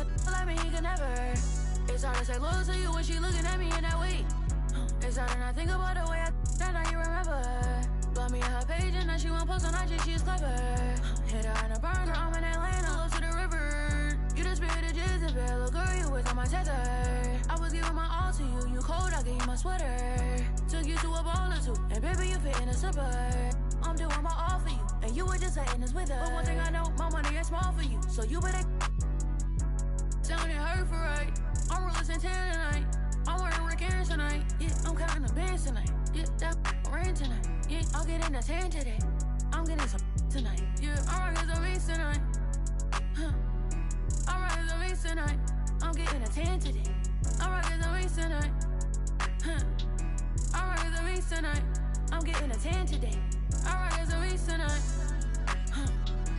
that like me, he could never. It's hard to say loyal to you when she looking at me in that way. It's hard to not think about the way I that now you remember. Blow me on her page and now she won't post on IG, she's clever. Hit her in a burner, I'm in Atlanta, low to the river. You the spirit of Jezebel, little girl, you was on my tether. I was giving my all to you, you cold, I gave you my sweater. Took you to a ball or two, and baby, you fit in a slipper. I'm doing my all for you, and you were just letting this with her. But one thing I know, my money is small for you, so you better sounding hurt for right. I'm real as 10 tonight. I'm wearing Rick Aaron tonight. Yeah, I'm counting the bands tonight. Yeah, that rain tonight. Yeah, I'll get in the 10 today. I'm getting some tonight. Yeah, I'm rocking some beats tonight. Huh. I'm rocking some beats tonight. I'm getting a 10 today. I'm rocking some beats tonight. Huh. I'm rocking some beats tonight. I'm getting a 10 today. I'm rocking some beats tonight. Huh.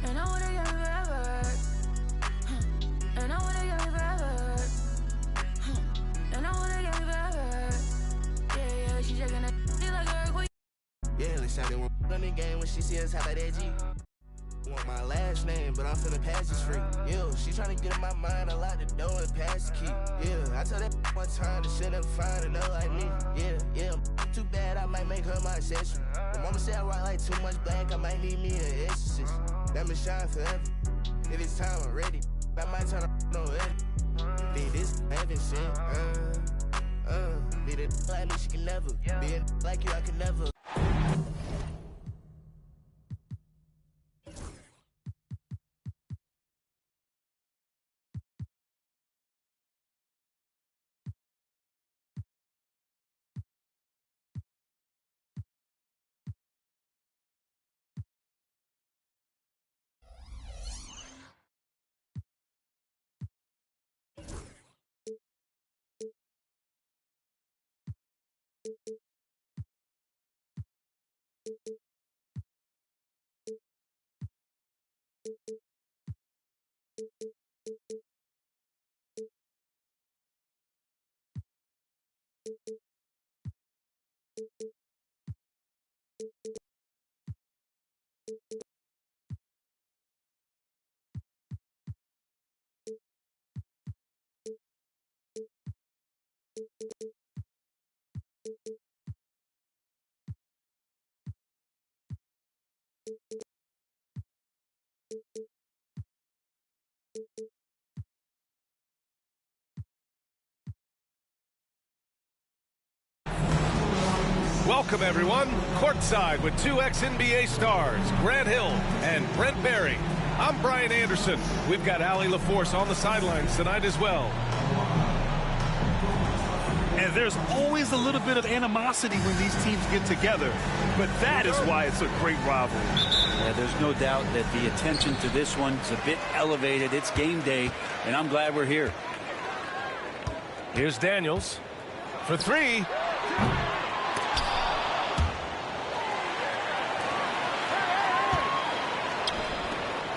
And I wanna get me forever. Huh. And I wanna get me forever. Huh. And I wanna get me forever. Yeah, yeah, she shaking that like a earthquake. Yeah, let's shout it one on the game when she see us have that G. Want my last name, but I'm finna pass this free. Yeah, she tryna get in my mind, I lock the door and pass the key. Yeah, I told that one time that shit never find another like me. Yeah, too bad I might make her my accessory. My mama said I rock like too much black, I might need me an exorcist. That me shine forever. If it's time, I'm ready. I might turn no edit. Think this heaven sent. Need a like me, she can never. Be a like you, I can never. Welcome, everyone. Courtside with two ex-NBA stars, Grant Hill and Brent Barry. I'm Brian Anderson. We've got Allie LaForce on the sidelines tonight as well. And there's always a little bit of animosity when these teams get together. But that is why it's a great rivalry. Yeah, there's no doubt that the attention to this one is a bit elevated. It's game day, and I'm glad we're here. Here's Daniels for three.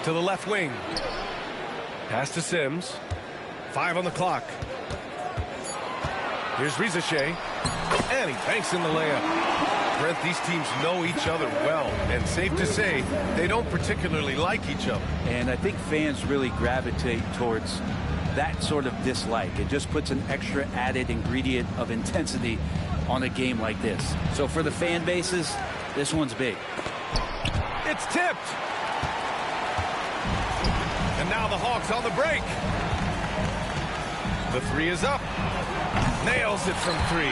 To the left wing. Pass to Sims. 5 on the clock. Here's Rizachet. And he banks in the layup. Brent, these teams know each other well. And safe to say, they don't particularly like each other. And I think fans really gravitate towards that sort of dislike. It just puts an extra added ingredient of intensity on a game like this. So for the fan bases, this one's big. It's tipped. And now the Hawks on the break. The three is up. Nails it from 3.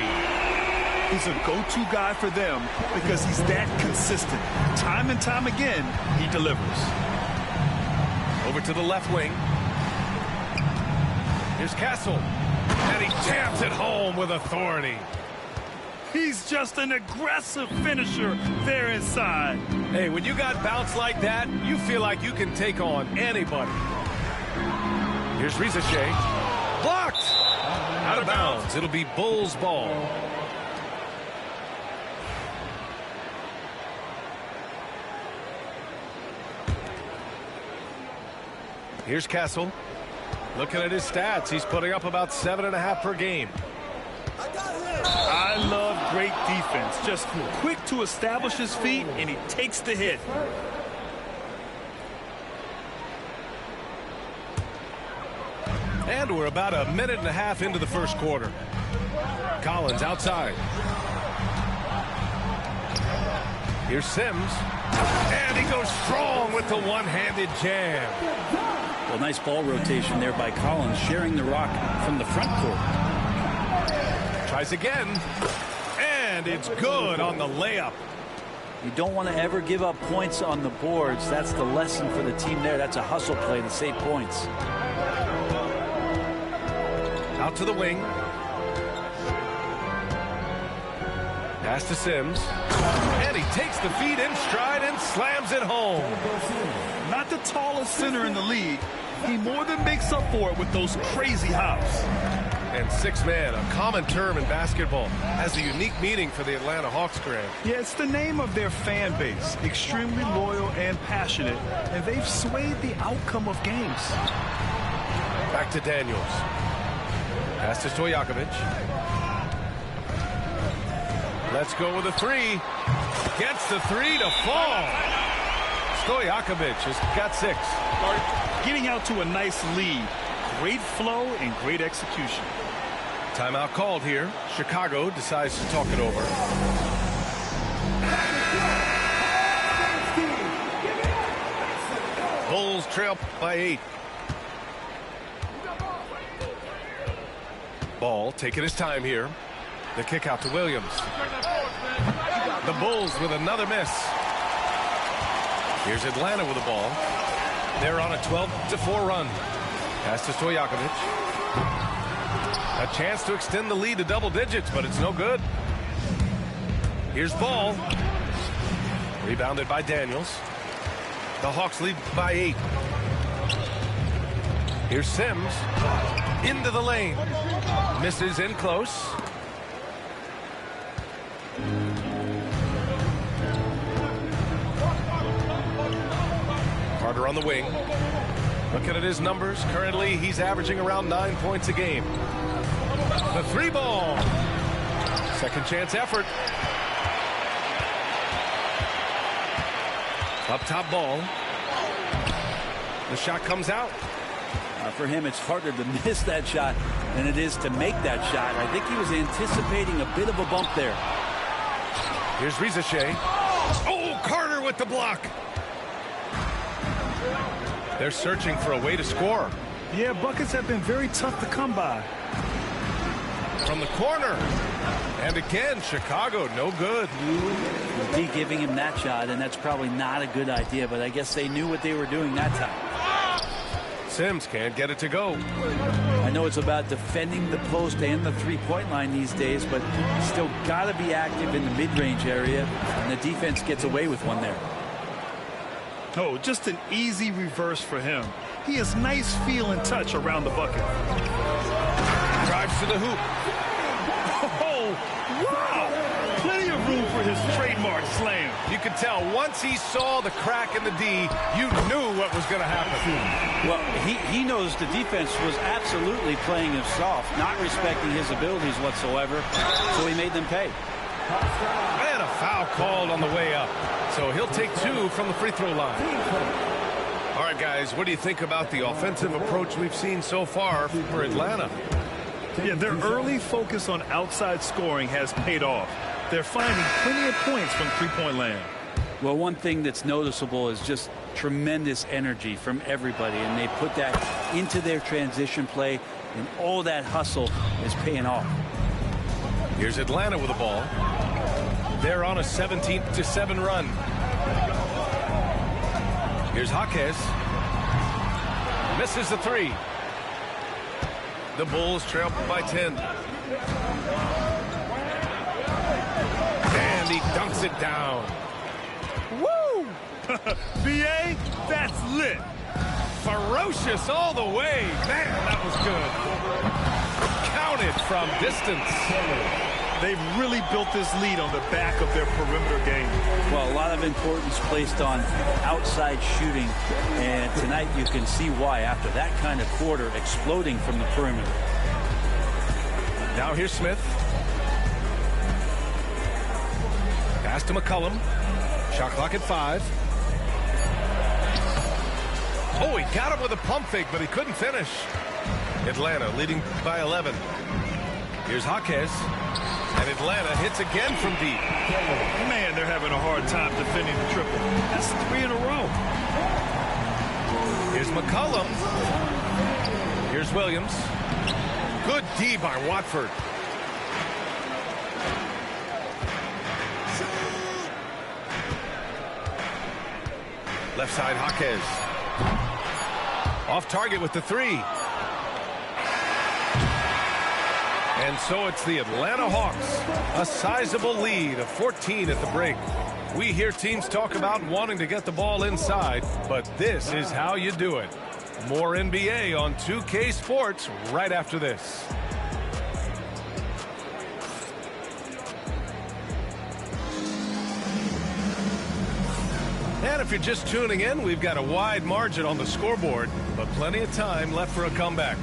He's a go-to guy for them because he's that consistent. Time and time again, he delivers. Over to the left wing. Here's Castle. And he jams it home with authority. He's just an aggressive finisher there inside. Hey, when you got bounce like that, you feel like you can take on anybody. Here's Rizachet. Blocked! Out of bounds. It'll be Bulls ball. Here's Castle. Looking at his stats, he's putting up about 7.5 per game. I love great defense. Just quick to establish his feet, and he takes the hit. And we're about a minute and a half into the first quarter. Collins outside. Here's Sims. And he goes strong with the one-handed jam. Well, nice ball rotation there by Collins, sharing the rock from the front court. Tries again. And it's good on the layup. You don't want to ever give up points on the boards. That's the lesson for the team there. That's a hustle play to save points. Out to the wing. Pass to Sims. And he takes the feed in stride and slams it home. Not the tallest center in the league. He more than makes up for it with those crazy hops. And six-man, a common term in basketball, has a unique meaning for the Atlanta Hawks, Grant. Yeah, it's the name of their fan base. Extremely loyal and passionate. And they've swayed the outcome of games. Back to Daniels. Pass to Stojakovic. Let's go with a three. Gets the three to fall. Stojakovic has got 6. Getting out to a nice lead. Great flow and great execution. Timeout called here. Chicago decides to talk it over. Bulls trail by 8. Ball taking his time here. The kick out to Williams. The Bulls with another miss. Here's Atlanta with the ball. They're on a 12-4 run. Pass to Stojakovic. A chance to extend the lead to double digits, but it's no good. Here's Ball. Rebounded by Daniels. The Hawks lead by 8. Here's Sims. Into the lane. Misses in close. Carter on the wing. Looking at his numbers, currently he's averaging around 9 points a game. The 3 ball. Second chance effort. Up top Ball. The shot comes out. For him, it's harder to miss that shot than it is to make that shot. I think he was anticipating a bit of a bump there. Here's Rizachet. Oh, Carter with the block. They're searching for a way to score. Yeah, buckets have been very tough to come by. From the corner. And again, Chicago, no good. D giving him that shot, and that's probably not a good idea, but I guess they knew what they were doing that time. Sims can't get it to go. I know it's about defending the post and the three-point line these days, but still got to be active in the mid-range area, and the defense gets away with one there. Oh, just an easy reverse for him. He has nice feel and touch around the bucket. Drives to the hoop. Oh, wow! Plenty of room for his trademark slam. You could tell once he saw the crack in the D, you knew what was going to happen. Well, he knows the defense was absolutely playing him soft, not respecting his abilities whatsoever, so he made them pay. And a foul called on the way up. So he'll take 2 from the free throw line. All right, guys, what do you think about the offensive approach we've seen so far for Atlanta? Yeah, their early focus on outside scoring has paid off. They're finding plenty of points from three-point land. Well, one thing that's noticeable is just tremendous energy from everybody, and they put that into their transition play, and all that hustle is paying off. Here's Atlanta with the ball. They're on a 17-7 run. Here's Jaquez. Misses the 3. The Bulls trail by 10. And he dunks it down. Woo! BA, that's lit. Ferocious all the way. Man, that was good. Counted from distance. They've really built this lead on the back of their perimeter game. Well, a lot of importance placed on outside shooting, and tonight you can see why after that kind of quarter exploding from the perimeter. Now here's Smith. Pass to McCollum. Shot clock at 5. Oh, he got him with a pump fake, but he couldn't finish. Atlanta leading by 11. Here's Jaquez. And Atlanta hits again from deep. Man, they're having a hard time defending the triple. That's 3 in a row. Here's McCollum. Here's Williams. Good D by Watford. Left side, Jaquez. Off target with the 3. And so it's the Atlanta Hawks. A sizable lead of 14 at the break. We hear teams talk about wanting to get the ball inside, but this is how you do it. More NBA on 2K Sports right after this. And if you're just tuning in, we've got a wide margin on the scoreboard, but plenty of time left for a comeback.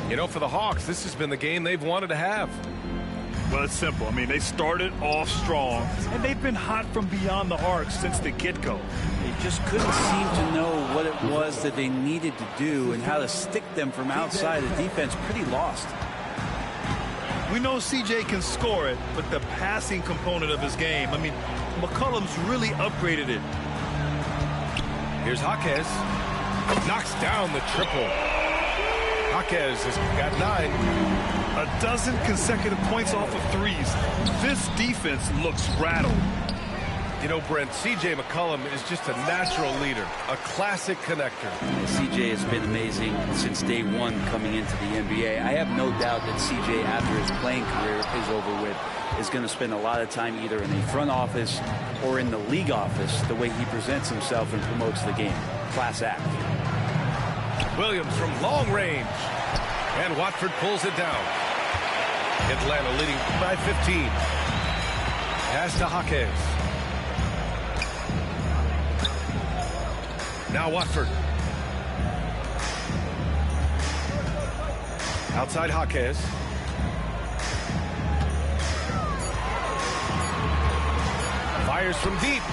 You know, for the Hawks, this has been the game they've wanted to have. Well, it's simple. I mean, they started off strong, and they've been hot from beyond the arc since the get-go. They just couldn't seem to know what it was that they needed to do and how to stick them from outside. The defense pretty lost. We know CJ can score it, but the passing component of his game, I mean, McCollum's really upgraded it. Here's Jaquez. Knocks down the triple. Jaquez has got 9. A dozen consecutive points off of threes. This defense looks rattled. You know, Brent, C.J. McCollum is just a natural leader, a classic connector. C.J. has been amazing since day one coming into the NBA. I have no doubt that C.J., after his playing career is over with, is going to spend a lot of time either in the front office or in the league office, the way he presents himself and promotes the game. Class act. Williams from long range. And Watford pulls it down. Atlanta leading by 15. Pass to Jaquez. Now Watford. Outside Jaquez. Fires from deep.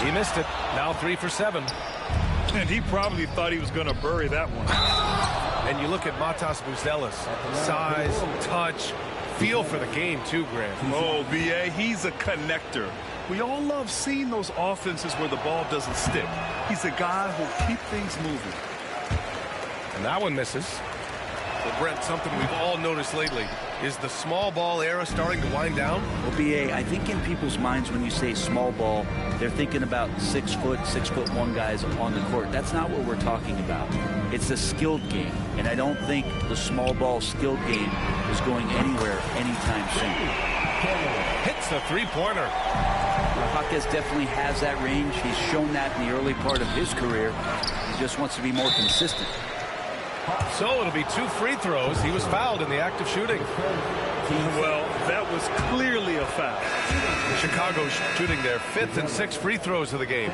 He missed it. Now 3 for 7. And he probably thought he was going to bury that one. And you look at Matas Buzelis. Size, touch, feel for the game too, Grant. Oh, B.A., he's a connector. We all love seeing those offenses where the ball doesn't stick. He's a guy who'll keep things moving. And that one misses. Well, Brent, something we've all noticed lately. Is the small ball era starting to wind down? Well, B.A., I think in people's minds when you say small ball, they're thinking about 6'1" guys on the court. That's not what we're talking about. It's a skilled game. And I don't think the small ball skilled game is going anywhere anytime soon. Hits the three-pointer. Jaquez definitely has that range. He's shown that in the early part of his career. He just wants to be more consistent. So it'll be 2 free throws. He was fouled in the act of shooting. Well, that was clearly a foul. Chicago shooting their 5th and 6th free throws of the game.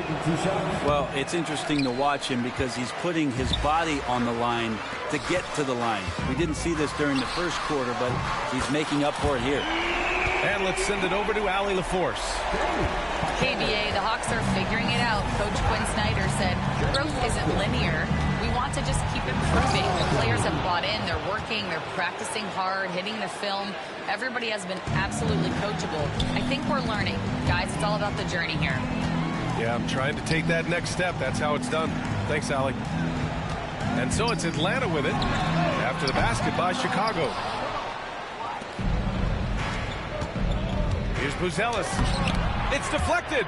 Well, it's interesting to watch him because he's putting his body on the line to get to the line. We didn't see this during the first quarter, but he's making up for it here. And let's send it over to Allie LaForce. KBA, the Hawks are figuring it out. Coach Quinn Snyder said, growth isn't linear. We want to just keep improving. The players have bought in. They're working. They're practicing hard, hitting the film. Everybody has been absolutely coachable. I think we're learning. Guys, it's all about the journey here. Yeah, I'm trying to take that next step. That's how it's done. Thanks, Allie. And so it's Atlanta with it after the basket by Chicago. Here's Buzelis. It's deflected.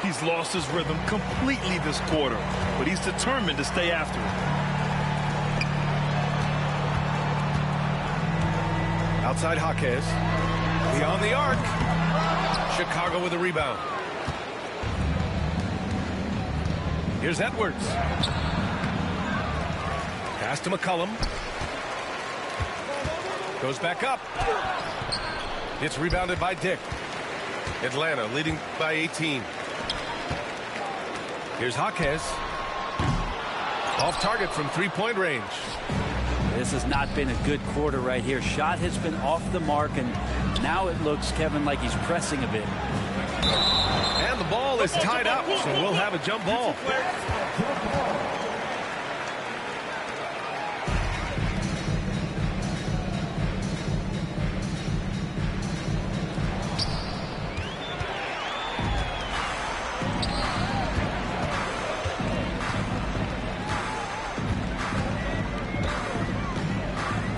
He's lost his rhythm completely this quarter, but he's determined to stay after it. Outside Jaquez. Beyond the arc. Chicago with a rebound. Here's Edwards. Pass to McCollum. Goes back up. It's rebounded by Dick. Atlanta leading by 18. Here's Jaquez. Off target from three-point range. This has not been a good quarter right here. Shot has been off the mark, and now it looks, Kevin, like he's pressing a bit. And the ball is tied up, so we'll have a jump ball.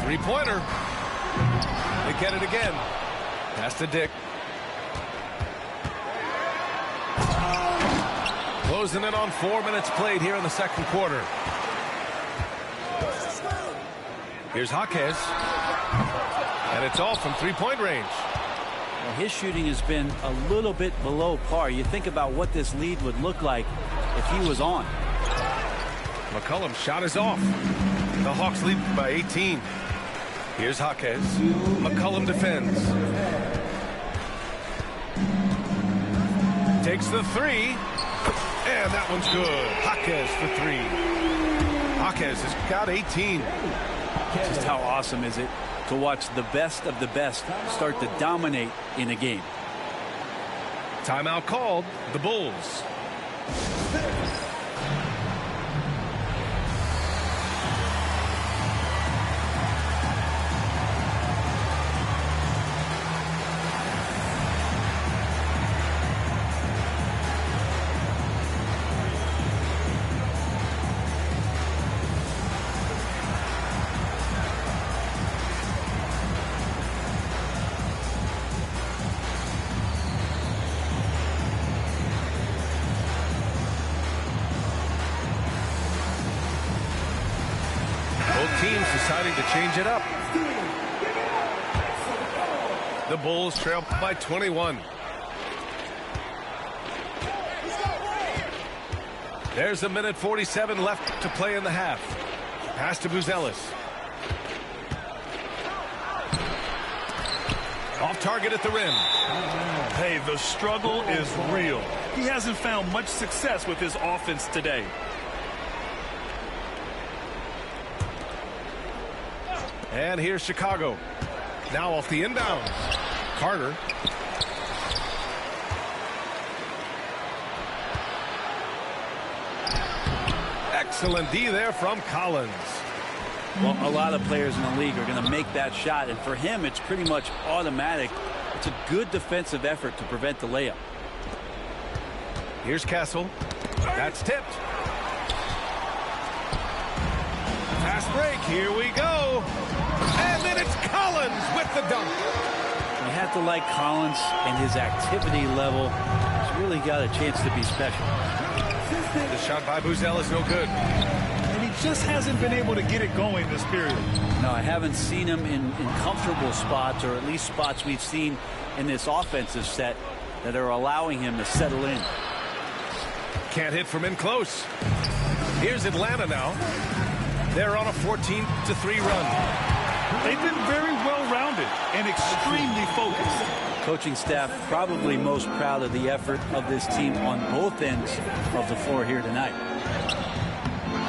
Three-pointer. They get it again. Pass to Dick. Closing in on 4 minutes played here in the second quarter. Here's Jaquez. And it's all from three-point range. Well, his shooting has been a little bit below par. You think about what this lead would look like if he was on. McCollum's shot is off. The Hawks lead by 18. Here's Jaquez. McCollum defends. Takes the three. And that one's good. Jaquez for three. Jaquez has got 18. Just how awesome is it to watch the best of the best start to dominate in a game. Timeout called. The Bulls. Teams deciding to change it up. The Bulls trail by 21. There's a minute 47 left to play in the half. Pass to Buzelis. Off target at the rim. Hey, the struggle is real. He hasn't found much success with his offense today. And here's Chicago. Now off the inbounds. Carter. Excellent D there from Collins. Well, a lot of players in the league are going to make that shot, and for him, it's pretty much automatic. It's a good defensive effort to prevent the layup. Here's Castle. That's tipped. Fast break. Here we go. And then it's Collins with the dunk. You have to like Collins, and his activity level has really got a chance to be special. The shot by Buzelis no good. And he just hasn't been able to get it going this period. No, I haven't seen him in comfortable spots, or at least spots we've seen in this offensive set that are allowing him to settle in. Can't hit from in close. Here's Atlanta now. They're on a 14-3 run. They've been very well-rounded and extremely focused. Coaching staff probably most proud of the effort of this team on both ends of the floor here tonight.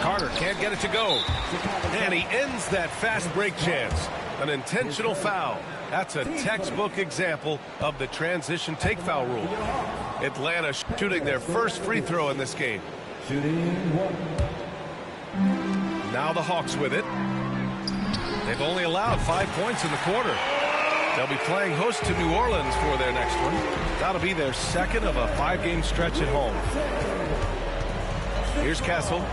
Carter can't get it to go. And he ends that fast break chance. An intentional foul. That's a textbook example of the transition take foul rule. Atlanta shooting their first free throw in this game. Now the Hawks with it. They've only allowed 5 points in the quarter. They'll be playing host to New Orleans for their next one. That'll be their second of a 5-game stretch at home. Here's Castle.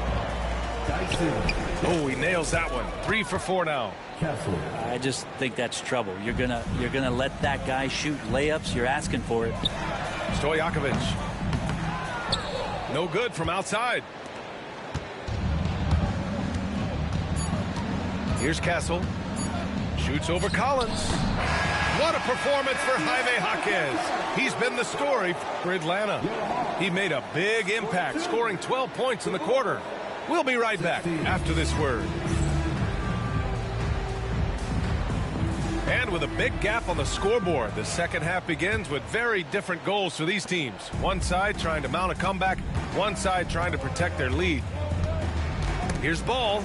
Oh, he nails that one. 3 for 4 now. I just think that's trouble. You're gonna let that guy shoot layups. You're asking for it. Stojakovic. No good from outside. Here's Castle. Shoots over Collins. What a performance for Jaime Jaquez. He's been the story for Atlanta. He made a big impact, scoring 12 points in the quarter. We'll be right back after this word. And with a big gap on the scoreboard, the second half begins with very different goals for these teams. One side trying to mount a comeback, one side trying to protect their lead. Here's Ball.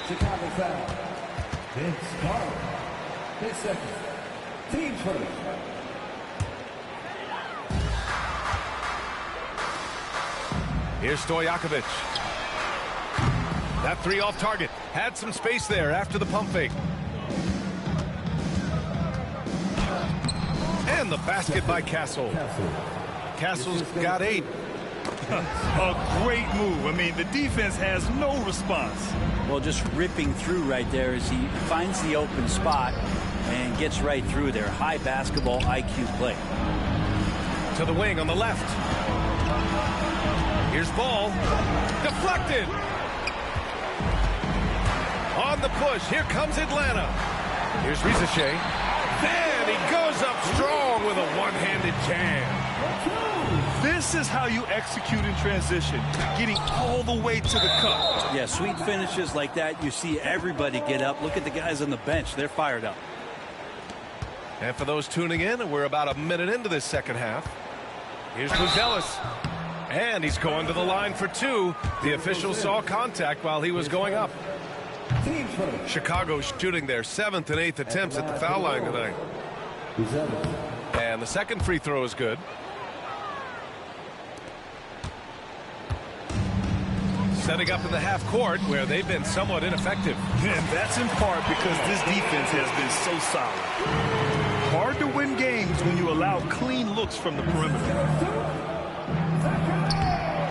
Chicago foul. Vince Carter. His second. Team first. Here's Stojakovic. That 3 off target. Had some space there after the pump fake. And the basket by Castle. Castle's got 8. A great move. I mean, the defense has no response. Well, just ripping through right there as he finds the open spot and gets right through there. High basketball IQ play. To the wing on the left. Here's ball. Deflected. On the push. Here comes Atlanta. Here's Rizachet. And he goes up strong with a one-handed jam. This is how you execute in transition, getting all the way to the cup. Yeah, sweet finishes like that, you see everybody get up. Look at the guys on the bench. They're fired up. And for those tuning in, we're about a minute into this second half. Here's Buzelis. And he's going to the line for two. The official saw contact while he was going up. Chicago shooting their 7th and 8th attempts at the foul line tonight. And the second free throw is good. Setting up in the half court where they've been somewhat ineffective. And that's in part because this defense has been so solid. Hard to win games when you allow clean looks from the perimeter.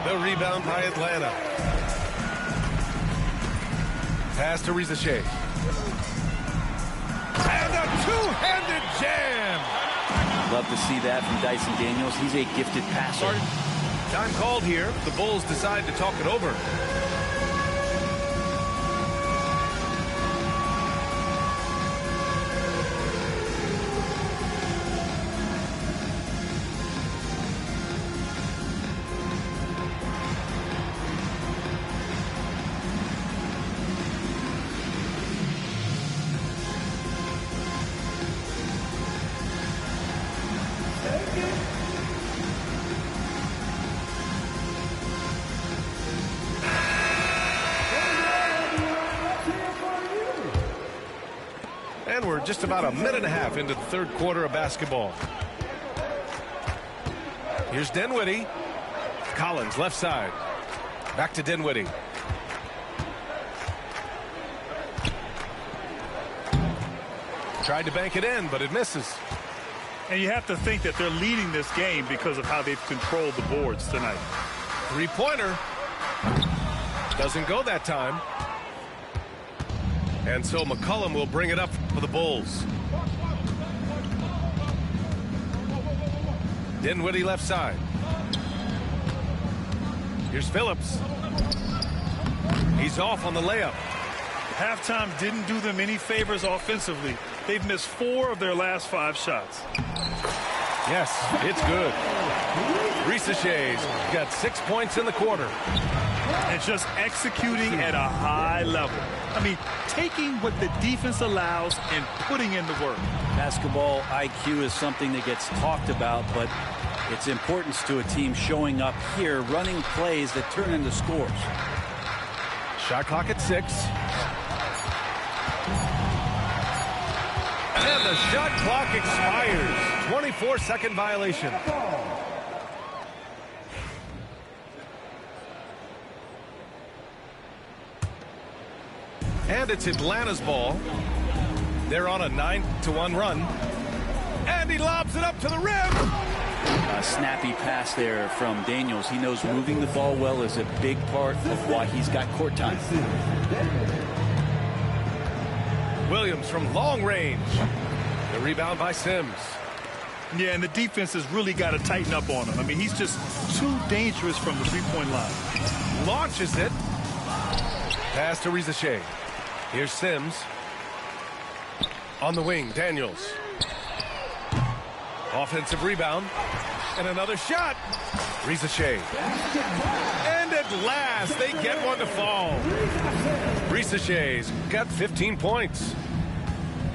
The rebound by Atlanta. Pass to Rizachet. And a two-handed jam. Love to see that from Dyson Daniels. He's a gifted passer. Time called here. The Bulls decide to talk it over. And we're just about a minute and a half into the third quarter of basketball. Here's Dinwiddie. Collins left side. Back to Dinwiddie. Tried to bank it in, but it misses. And you have to think that they're leading this game because of how they've controlled the boards tonight. Three-pointer. Doesn't go that time. And so McCollum will bring it up for the Bulls. Dinwiddie left side. Here's Phillips. He's off on the layup. Halftime didn't do them any favors offensively. They've missed 4 of their last 5 shots. Yes, it's good. Rizachet's got 6 points in the quarter. And just executing at a high level. I mean, taking what the defense allows and putting in the work. Basketball IQ is something that gets talked about, but its importance to a team showing up here, running plays that turn into scores. Shot clock at 6. And the shot clock expires. 24-second violation. And it's Atlanta's ball. They're on a 9-1 run. And he lobs it up to the rim. A snappy pass there from Daniels. He knows moving the ball well is a big part of why he's got court time. Williams from long range. The rebound by Sims. Yeah, and the defense has really got to tighten up on him. I mean, he's just too dangerous from the three-point line. Launches it. Pass to Rizachet. Here's Sims. On the wing, Daniels. Offensive rebound. And another shot. Rizachet. And at last, they get one to fall. Rizachet's got 15 points.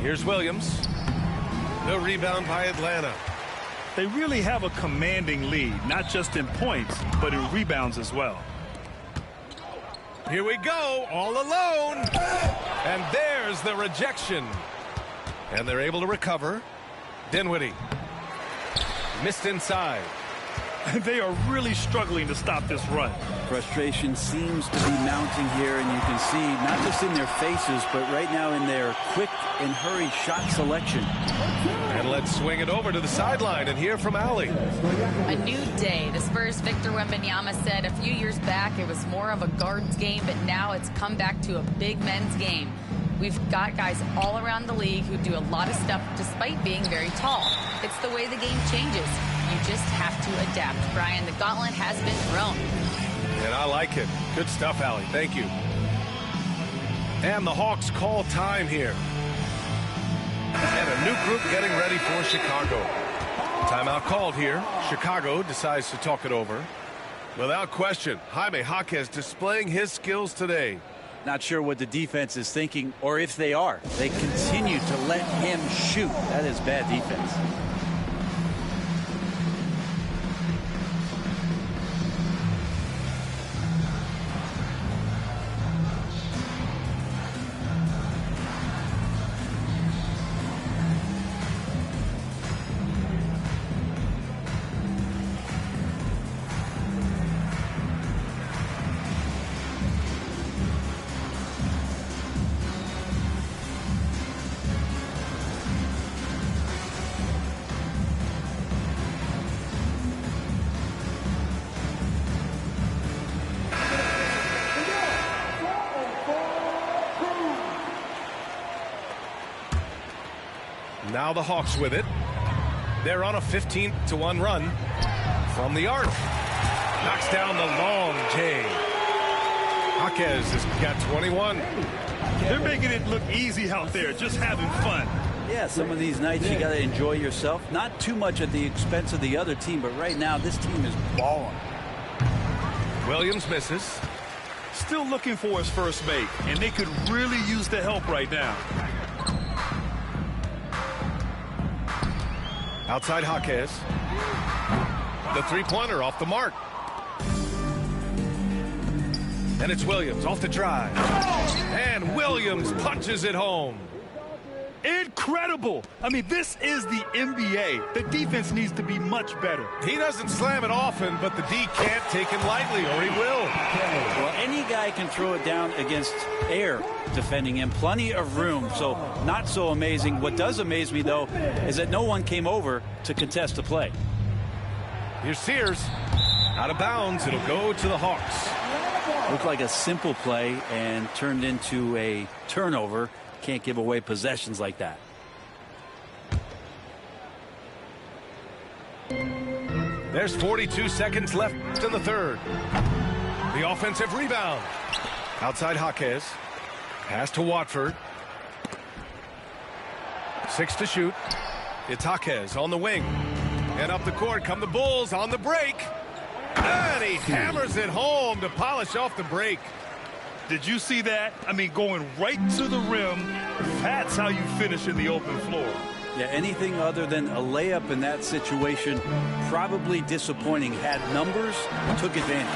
Here's Williams. The rebound by Atlanta. They really have a commanding lead, not just in points, but in rebounds as well. Here we go, all alone. And there's the rejection. And they're able to recover. Dinwiddie. Missed inside. They are really struggling to stop this run. Frustration seems to be mounting here, and you can see not just in their faces, but right now in their quick and hurried shot selection. And let's swing it over to the sideline and hear from Allie. A new day. The Spurs' Victor Wembanyama said a few years back it was more of a guards game, but now it's come back to a big men's game. We've got guys all around the league who do a lot of stuff despite being very tall. It's the way the game changes. You just have to adapt. Brian, the gauntlet has been thrown. And I like it. Good stuff, Allie. Thank you. And the Hawks call time here. And a new group getting ready for Chicago. Timeout called here. Chicago decides to talk it over. Without question, Jaime Jaquez displaying his skills today. Not sure what the defense is thinking, or if they are. They continue to let him shoot. That is bad defense. Now the Hawks with it. They're on a 15-1 run from the arc. Knocks down the long J. Jaquez has got 21. They're making it look easy out there, just having fun. Yeah, some of these nights you got to enjoy yourself. Not too much at the expense of the other team, but right now this team is balling. Williams misses. Still looking for his first make, and they could really use the help right now. Outside Jaquez. The three-pointer off the mark. And it's Williams off the drive. And Williams punches it home. Incredible. I mean, this is the NBA. The defense needs to be much better. He doesn't slam it often, but the D can't take him lightly, or he will. Well, any guy can throw it down against air defending him. Plenty of room, so not so amazing. What does amaze me, though, is that no one came over to contest the play. Here's Sears. Out of bounds. It'll go to the Hawks. Looked like a simple play and turned into a turnover. Can't give away possessions like that. There's 42 seconds left in the third. The offensive rebound. Outside Jaquez. Pass to Watford. 6 to shoot. It's Jaquez on the wing. And up the court come the Bulls on the break. And he hammers it home to polish off the break. Did you see that? I mean, going right to the rim. That's how you finish in the open floor. Yeah, anything other than a layup in that situation, probably disappointing. Had numbers, took advantage.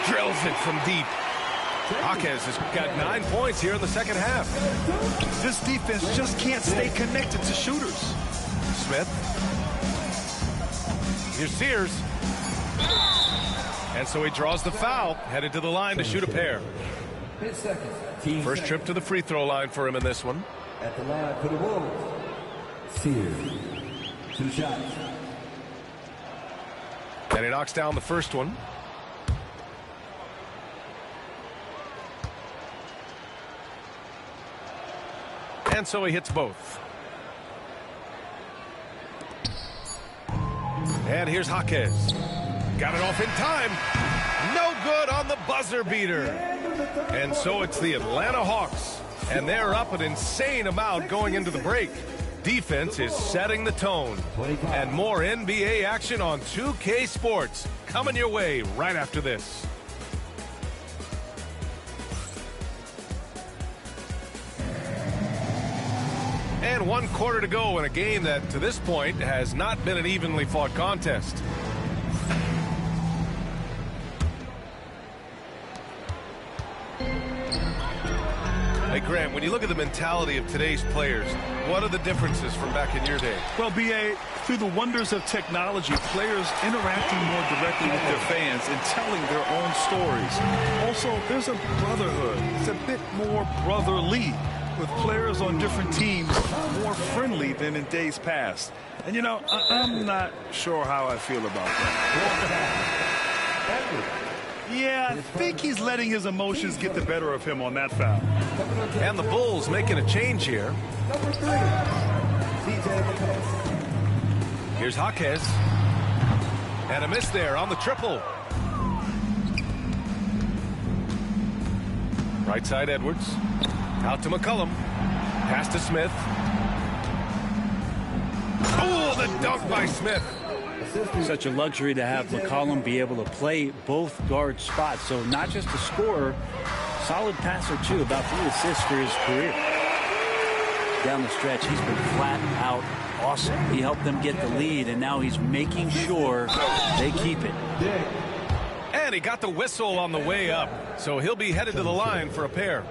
Drills it from deep. Jaquez has got 9 points here in the second half. This defense just can't stay connected to shooters. Smith. Here's Sears. And so he draws the foul, headed to the line to shoot a pair. First trip to the free throw line for him in this one. At the line for the Wolves, Sears. 2 shots. And he knocks down the first one. And so he hits both. And here's Jaquez. Got it off in time. No good on the buzzer beater. And so it's the Atlanta Hawks. And they're up an insane amount going into the break. Defense is setting the tone. And more NBA action on 2K Sports coming your way right after this. And 1 quarter to go in a game that to this point has not been an evenly fought contest. They Grant, when you look at the mentality of today's players, what are the differences from back in your day? Well, B.A., through the wonders of technology, players interacting more directly with their fans and telling their own stories. Also, there's a brotherhood. It's a bit more brotherly, with players on different teams more friendly than in days past. And, you know, I'm not sure how I feel about that. Yeah, I think he's letting his emotions get the better of him on that foul. And the Bulls making a change here. Here's Jaquez. And a miss there on the triple. Right side Edwards. Out to McCollum. Pass to Smith. Oh, the dunk by Smith. Such a luxury to have McCollum be able to play both guard spots. So not just a scorer, solid passer too, about 3 assists for his career. Down the stretch, he's been flat out awesome. He helped them get the lead, and now he's making sure they keep it. And he got the whistle on the way up, so he'll be headed to the line for a pair.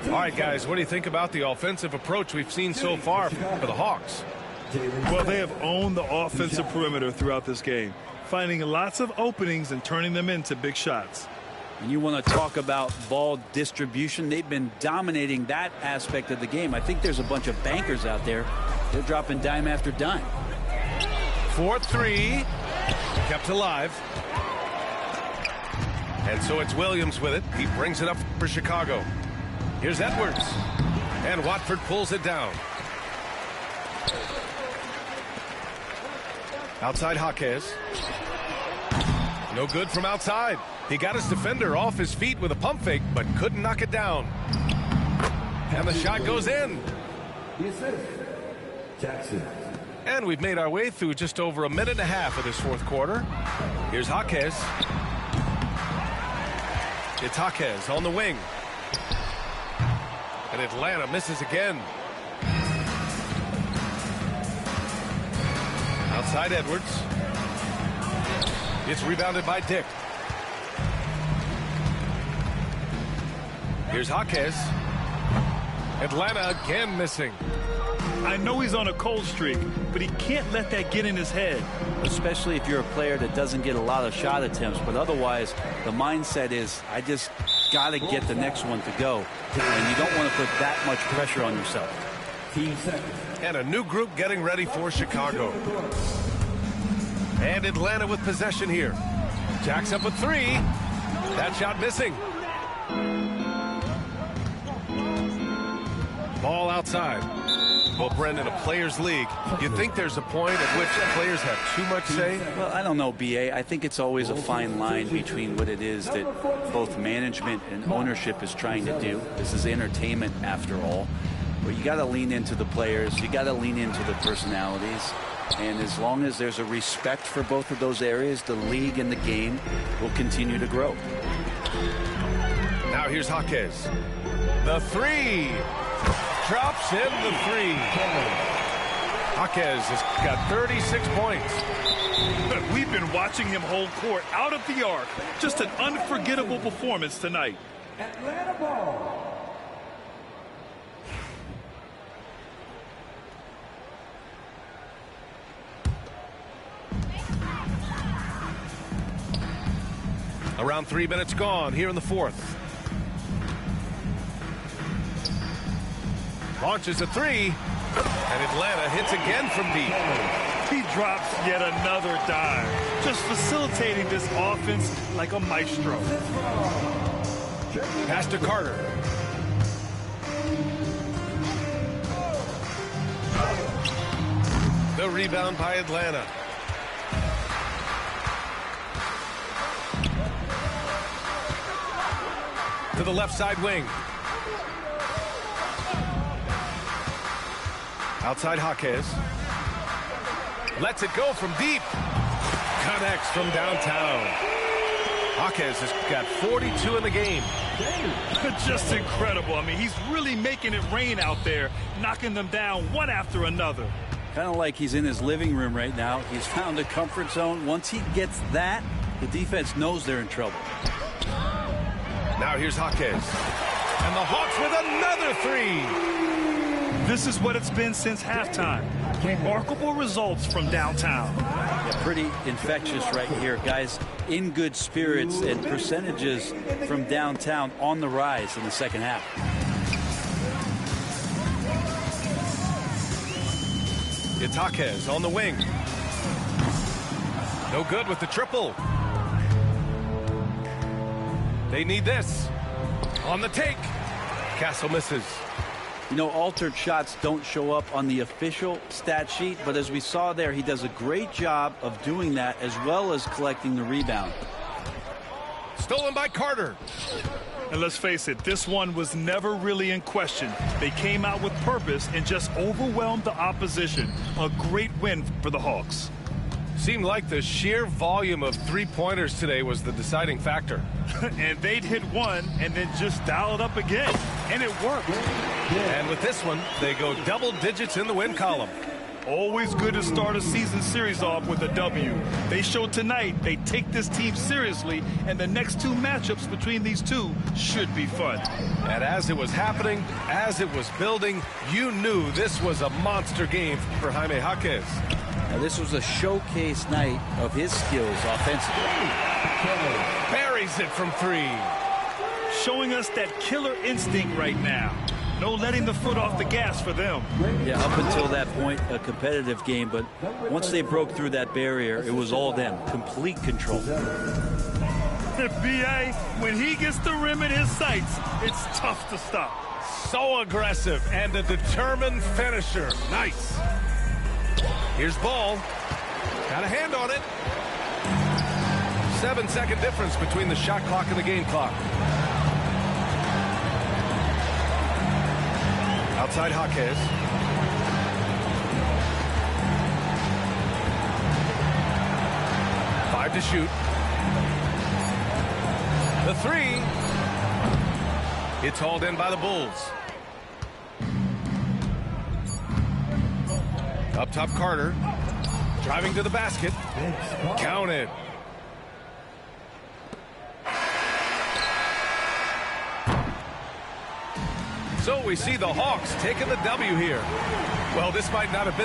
All right, guys, what do you think about the offensive approach we've seen so far for the Hawks? Well, they have owned the offensive perimeter throughout this game, finding lots of openings and turning them into big shots. And you want to talk about ball distribution. They've been dominating that aspect of the game. I think there's a bunch of bankers out there. They're dropping dime after dime. 4-3, kept alive. And so it's Williams with it. He brings it up for Chicago. Here's Edwards. And Watford pulls it down. Outside Jaquez. No good from outside. He got his defender off his feet with a pump fake, but couldn't knock it down. And the shot goes in. Jackson. And we've made our way through just over a minute and a half of this fourth quarter. Here's Jaquez. It's Jaquez on the wing. And Atlanta misses again. Outside Edwards. It's rebounded by Dick. Here's Jaquez. Atlanta again missing. I know he's on a cold streak, but he can't let that get in his head. Especially if you're a player that doesn't get a lot of shot attempts, but otherwise the mindset is I just got to get the next one to go, and you don't want to put that much pressure on yourself. And a new group getting ready for Chicago. And Atlanta with possession here. Jacks up with 3. That shot missing. Ball outside. Well, Brendan, a players' league, you think there's a point at which players have too much say? Well, I don't know, B.A. I think it's always a fine line between what it is that both management and ownership is trying to do. This is entertainment, after all. But you got to lean into the players. You got to lean into the personalities. And as long as there's a respect for both of those areas, the league and the game will continue to grow. Now here's Jaquez. The 3. Drops in the 3. Jaquez has got 36 points. We've been watching him hold court out of the arc. Just an unforgettable performance tonight. Atlanta ball. Around 3 minutes gone here in the fourth. Launches a 3. And Atlanta hits again from deep. He drops yet another dime, just facilitating this offense like a maestro. Pass to Carter. The rebound by Atlanta. To the left side wing. Outside Jaquez. Lets it go from deep. Connects from downtown. Jaquez has got 42 in the game. Just incredible. I mean, he's really making it rain out there, knocking them down one after another. Kind of like he's in his living room right now. He's found a comfort zone. Once he gets that, the defense knows they're in trouble. Now here's Jaquez. And the Hawks with another three. This is what it's been since halftime. Remarkable results from downtown. Yeah, pretty infectious right here. Guys in good spirits, and percentages from downtown on the rise in the second half. Itakes on the wing. No good with the triple. They need this. On the take. Castle misses. You know, altered shots don't show up on the official stat sheet, but as we saw there, he does a great job of doing that as well as collecting the rebound. Stolen by Carter. And let's face it, this one was never really in question. They came out with purpose and just overwhelmed the opposition. A great win for the Hawks. Seemed like the sheer volume of three-pointers today was the deciding factor. And they'd hit one and then just dial it up again. And it worked. And with this one, they go double digits in the win column. Always good to start a season series off with a W. They showed tonight they take this team seriously, and the next two matchups between these two should be fun. And as it was happening, as it was building, you knew this was a monster game for Jaime Jaquez. Now, this was a showcase night of his skills offensively. Buries it from three. Showing us that killer instinct right now. No letting the foot off the gas for them. Yeah, up until that point, a competitive game, but once they broke through that barrier, it was all them. Complete control. B.A., when he gets the rim in his sights, it's tough to stop. So aggressive and a determined finisher. Nice. Here's Ball. Got a hand on it. 7-second difference between the shot clock and the game clock. Outside Jaquez. Five to shoot. The three. It's hauled in by the Bulls. Up top, Carter. Driving to the basket. Counted. So we see the Hawks taking the W here. Well, this might not have been